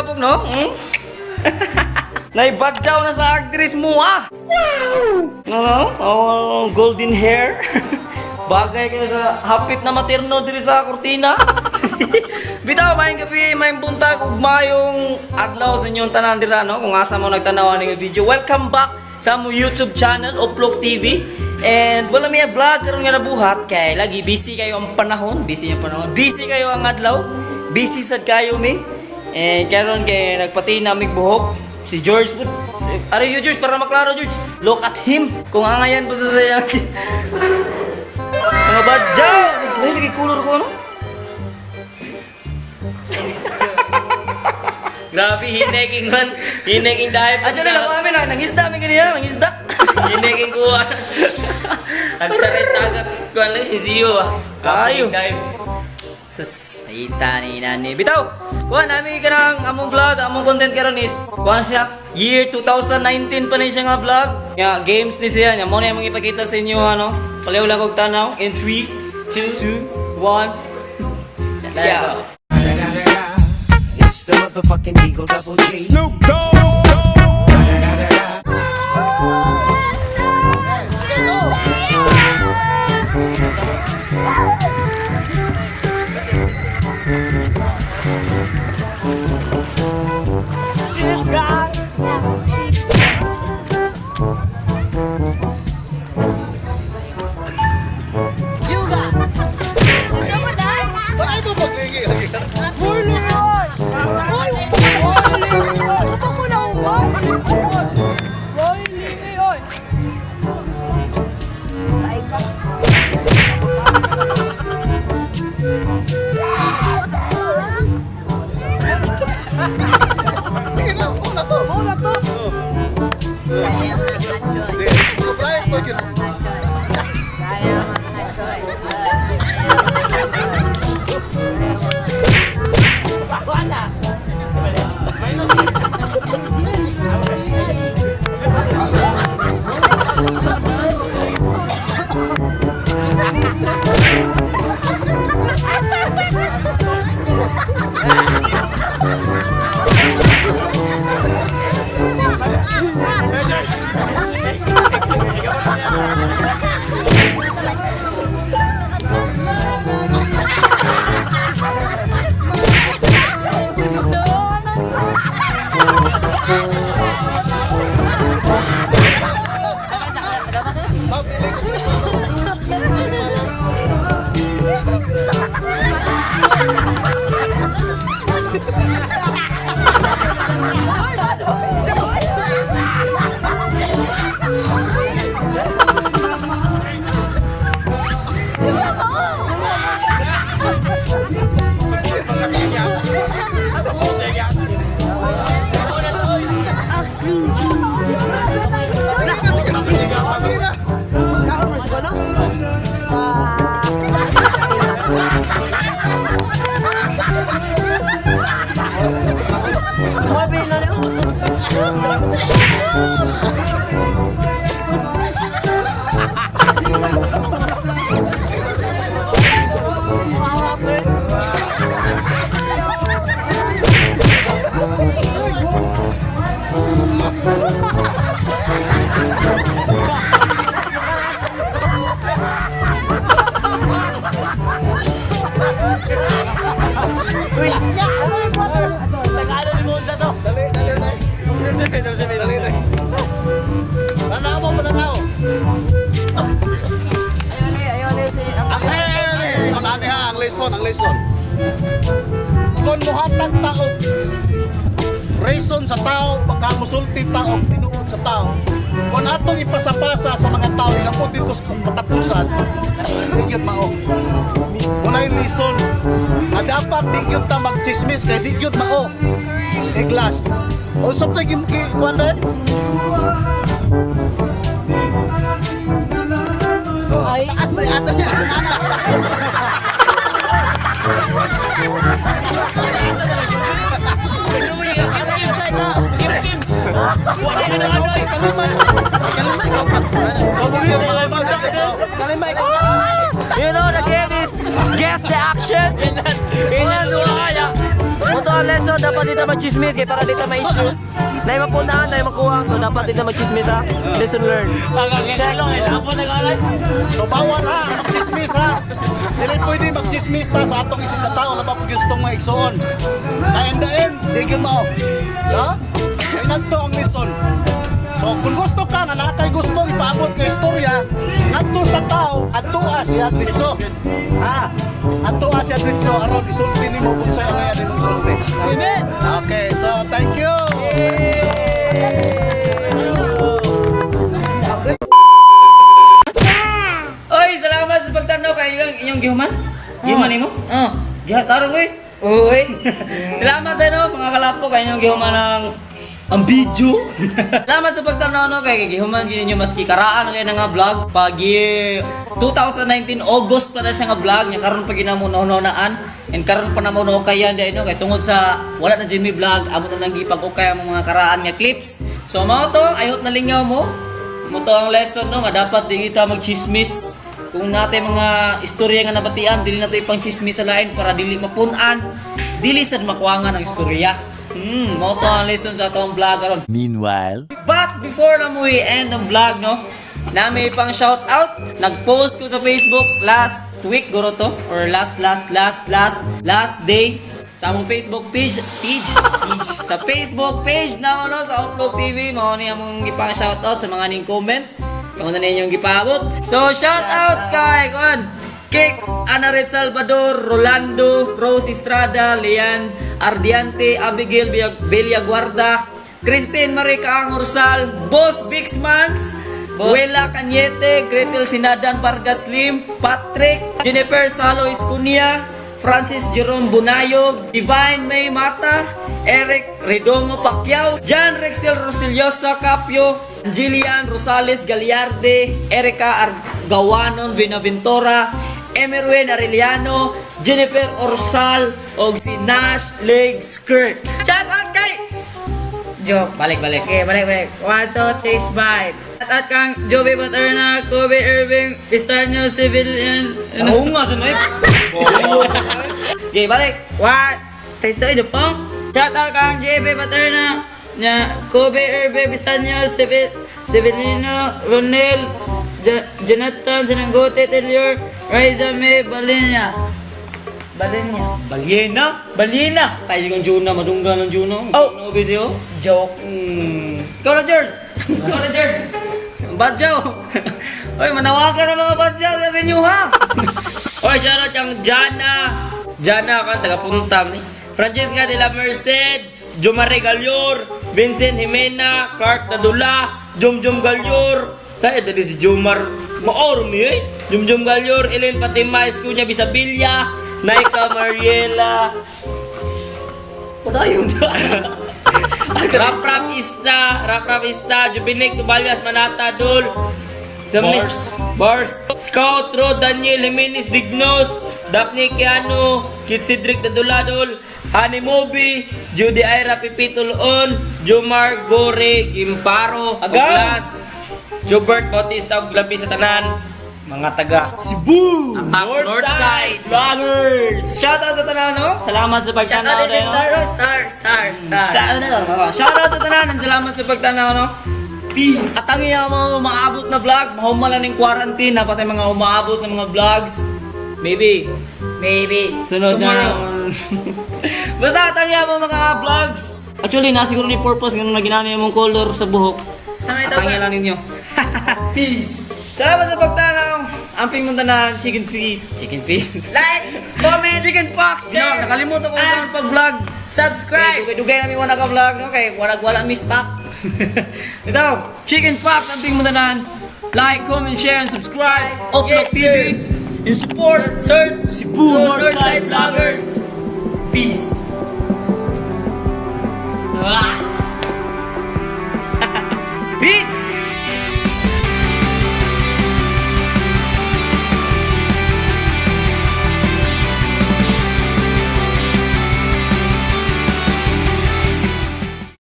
tabog, no? Naibadyaw na sa actress mo, ah! No? Oh, golden hair. Bagay kayo sa hapit na materno diri sa kortina. Bitaw, mayong gabi, mayong buntag, ug mayong adlaw sa inyong tanan dira, no? Kung asa mo nagtanaw ng video. Welcome back sa mo YouTube channel, Oplok TV. And wala may vlog karon nga nabuhat kay lagi busy kayo ang panahon, busy kayo ang adlaw, busy sad kayo mi. And karon kay nagpati na mig buhok si George. Are you George para maklaro George? Look at him. Kung angayan po sa saya. Mga badyaw! Lagi color ko ano? Grabe, hineking man. Hineking dahil. Adyo na lang kami na, nangisda kami kanina, nangisda. Hineking kuha. Nagsaray tagat ko lang si Zio ah. Kayo. Dahil. Sus, ayita ni nani. Bitaw, kuha namin ka ng among vlog, among content karon is, kuha siya, year 2019 pa na siya nga vlog. Nga, games ni siya, nga, muna yung ipakita sa inyo, ano, palayo lang kong tanaw, in 3, 2, 1, let's go. The motherfucking Eagle Double G. Snoop Dogg. Ang lesson. Kung muhatag tao, reason sa tao, baka musulti tao, tinuod sa tao. Kung atong ipasapasa sa mga tao, ikapot dito sa katapusan, di yun mao. Kung ay lesson, na dapat di yun ta mag-chismis, kaya di yun mao. Iglas. O sa ito yung kikuan rin? Ay, ato niya. You know the game is guess the action. Ilan kaya? Moto lesson, dapat dito mag-chismis kaya para dito ma-issue. Na mapunaan, na makuha. So dapat dito mag-chismis ha. Lesson learned. Check. So bawal ha, mag-chismis ha. Dili pwede mag-chismis ta sa atong isip na tao na ba gustong maigsoon. Kaya in the end, digil mo. Ya? Kaya nagto ang lesson. So kung gusto ka nga nakay gusto ipaabot nga istorya ngadto sa tao adto siya dito. Ha? Adto siya dito aron isulti nimo kung sa ano yan isulti. Amen. Okay, so thank you. Oy, salamat sa pagtanaw kay inyong gihuman. Gihuman nimo? Oh. Gihataro ko eh. Oy. Salamat din no mga kalapo kay inyong gihuman ng ang video. Salamat sa pagtanaw no kay gihuman gyud inyo maski karaan kay nga vlog pag year 2019 August pa na siya nga vlog nya karon pa ginamuno-naan and karon pa namo no kay yan no kay tungod sa wala na Jimmy vlog amo na lang gipag-ukay ang mga karaan nga clips. So mao to, I hope nalingaw mo. Mo to ang lesson no nga dapat di kita magchismis. Kung natin mga istorya nga nabatian, dili na to ipang chismis sa lain para dili mapunan, dili sad makuangan ang istorya. Mao to ang lesson sa atong vlog karon. Meanwhile, But before na mo i-end ang vlog, no, na may pang shout out. Nag-post ko sa Facebook last week, guro to, or last day sa among Facebook page. Sa Facebook page na no, sa Upload TV, mao ni among gipang shout out sa mga ning comment. Kung ano ninyong gipaabot. So shout out kay Kix, Anaret Salvador, Rolando, Rose Estrada, Lian Ardiante, Abigail Villaguarda, Christine Marica Angorsal, Boss Bixmans, Wela Cañete, Gretel Sinadan Vargas Lim, Patrick, Jennifer Salo Iscunia, Francis Jerome Bunayo, Divine May Mata, Eric Redongo Pacquiao, John Rexel Rosillosa Capio, Jillian Rosales Galiarde, Erica Argawanon Vinaventura, Emerwin Arellano, Jennifer Orsal, o si Nash Leg Skirt. Shout out kay Joke, balik. Okay, balik. 1, 2, 3, bye. Shout out kang Joey Paterna, Kobe Irving, Pistanyo Civilian. Oo nga, sunay. Okay, balik. 1, tayo sa pang. Shout out kang JB Paterna, Kobe Irving, Pistanyo Civilino, Ronel, Jonathan Sinanggote Telior, Raiza May Balenya. Balyena. Tayo kang Juna, madungga ng Juno. Oh, busy oh. Joke. Ikaw na, George. Badyaw. Oy, manawagan ng mga badyaw sa inyo ha. Oy, shoutout kang Jana ka, taga-puntam ni. Francesca de la Merced, Jomare Galjor, Vincent Jimena, Clark Tadula, Jom Galjor. Kaya tadi si Jomar maor ni eh. Jom Galjor, Ellen Fatima Escuña Bisabilia, Naika Mariela. Padayon na. Rap Ista, Jubinik Tubalias Manata Dul. Bars. Scout Ro, Daniel Jimenez Dignos, Daphne Kiano, Kit Cedric Daduladol, Honey Moby, Judy Ira Pipitulon, Jomar Gore Gimparo, Aglas, Jobert Bautista og labi sa tanan mga taga Cebu! Northside Vloggers! Shoutout sa tanan, no? Salamat sa pagtanaw. Shoutout sa tanan, and salamat sa pagtanaw, no? Peace! At ang iya mga umaabot na vlogs, mahumalan ng quarantine, dapat ay mga umaabot ng mga vlogs. Maybe. Sunod Tomorrow. na. Basta at ang iya mga vlogs. Actually, nasiguro ni purpose, ganun na ginamit mong color sa buhok. Sana ito At ang iya lang ninyo. Peace! Salamat sa pagtanaw. Amping mong tanan, chicken peas. Like, comment, Chicken pox! Share, Nakalimutan ko sa pag-vlog. subscribe. Dugay namin wala ka vlog, no? Kaya wala mi stock. Ito, chicken pox, amping mong tanan. Like, comment, share, and subscribe. Upload Yes, TV. sir. In support, Search Cebu Northside Vloggers. Peace! Peace!